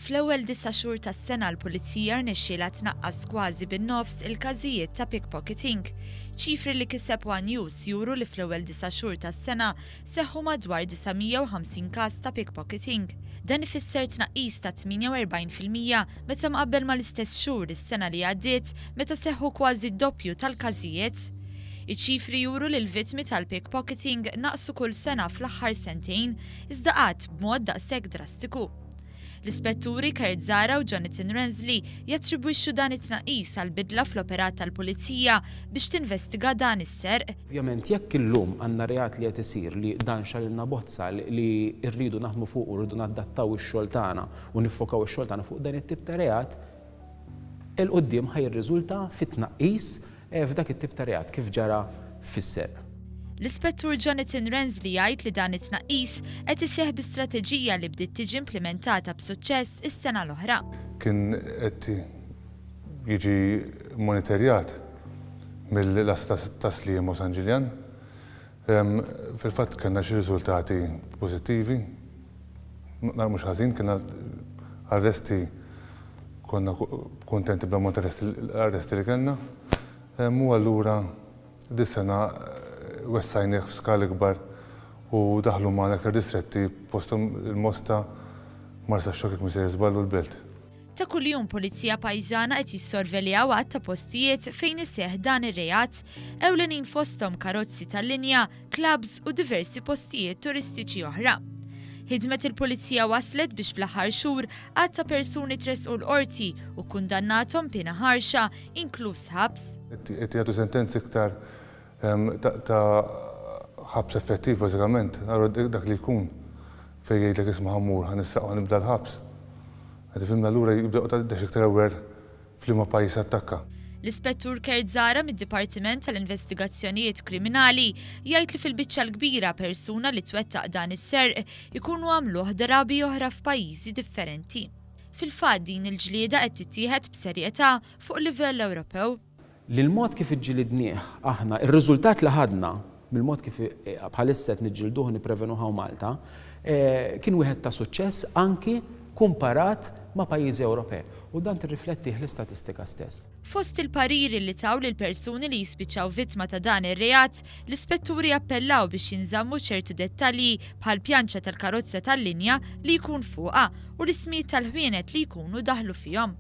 Fl-ewwel 9 xhur tas-sena l-pulizija rnexxielha tnaqqas kważi bin-nofs il-każijiet ta' pickpocketing. Ċifri li kiseb One News juru li fl-ewwel 9 xhur tas-sena seħħu madwar 950 każ ta' pickpocketing. Dan ifisser tnaqqis ta' 48% meta mqabbel mal-istess xhur is-sena li għaddiet meta seħħu kważi d-doppju tal-każijiet. Iċ-ċifri juru li l-vittmi tal-pickpocketing naqsu kull sena fl-aħħar sentejn iżda qatt b'mod daqshekk drastiku. L-Ispetturi Kurt Zahra u Jonathan Ransley jattribwixxu dan it-tnaqqis għall-bidla fl-operat tal-pulizija biex tinvestiga dan is-serq. Ovvjament jekk illum għandna reat li qed isir li dan xalilna bozza li rridu naħdmu fuq u rridu naddattaw ix-xogħol tagħna u niffokaw ix-xogħol tagħna fuq dan it-tip ta' reat, il-qudiem ħajirriżulta fit-tnaqqis f'dak it-tip ta' reat kif ġara fis-serq. L-Ispettur Jonathan Ransley jgħid li dan it-tnaqqis qed iseħħ bi strateġija li bdiet tiġi implementata b'suċċess is-sena l-oħra. Kien qed jiġi monitorjat mill-asta tas-taslim u San Ġiljan. Fil-fatt kellna xi riżultati pożittivi. Mhux ħażin, kellna arresti, konna kuntenti bl-ammont arresti li kellna. U allura dis-sena wessajnieh f'skala ikbar u daħlu magħna aktar distretti posthom il-Mosta, Marsa Xokik, Miżer Żballu l-Belt. Ta' kuljum pulizija pajżana qed jissorveljaw għadd ta' postijiet fejn iseħħ dan ir-reat, ewlenin fosthom karozzi tal-linja, klabs u diversi postijiet turistiċi oħra. Ħidmet il-pulizija waslet biex fl-aħħar xhur għadd ta' persuni tresqu l-qorti u kundannathom pena ħarxa inkluż ħabs. Qed jagħtu sentenzi iktar ta' ħabs effettiv bażikament, dak li jkun fejn jgħidlek isma' ħammur ħanissaq ħanibda l-ħabs. Qed ifhimna allura jibdew tgħiddex iktar ewer f'liema pajjiż attakka. L-Ispettur Kurt Zahra mid-Dipartiment tal-Investigazzjonijiet Kriminali jgħid li fil-biċċa l-kbira persuna li twettaq dan is-serq ikunu għamluh drabi oħra f'pajjiżi differenti. Fil-fatt din il-ġlieda qed tittieħed b'serjetà fuq livell Ewropew. L-mod kif iġġilidnieh aħna, ir-riżultat li ħadna mill-mod kif bħalissa qed niġġielduh nipprevenuha Malta kien wieħed ta' suċċess anki kumparat ma' pajjiżi Ewropej u dan tirrifletti l-istatistika stess. Fost il-pariri li taw lil persuni li jispiċċaw vittma ta' dan ir-reat, l-ispetturi appellaw biex jinżammu ċertu dettalji bħal pjanċa tal-karozza tal-linja li jkun fuqha u l-ismijiet tal-ħwienet li jkunu daħlu fihom.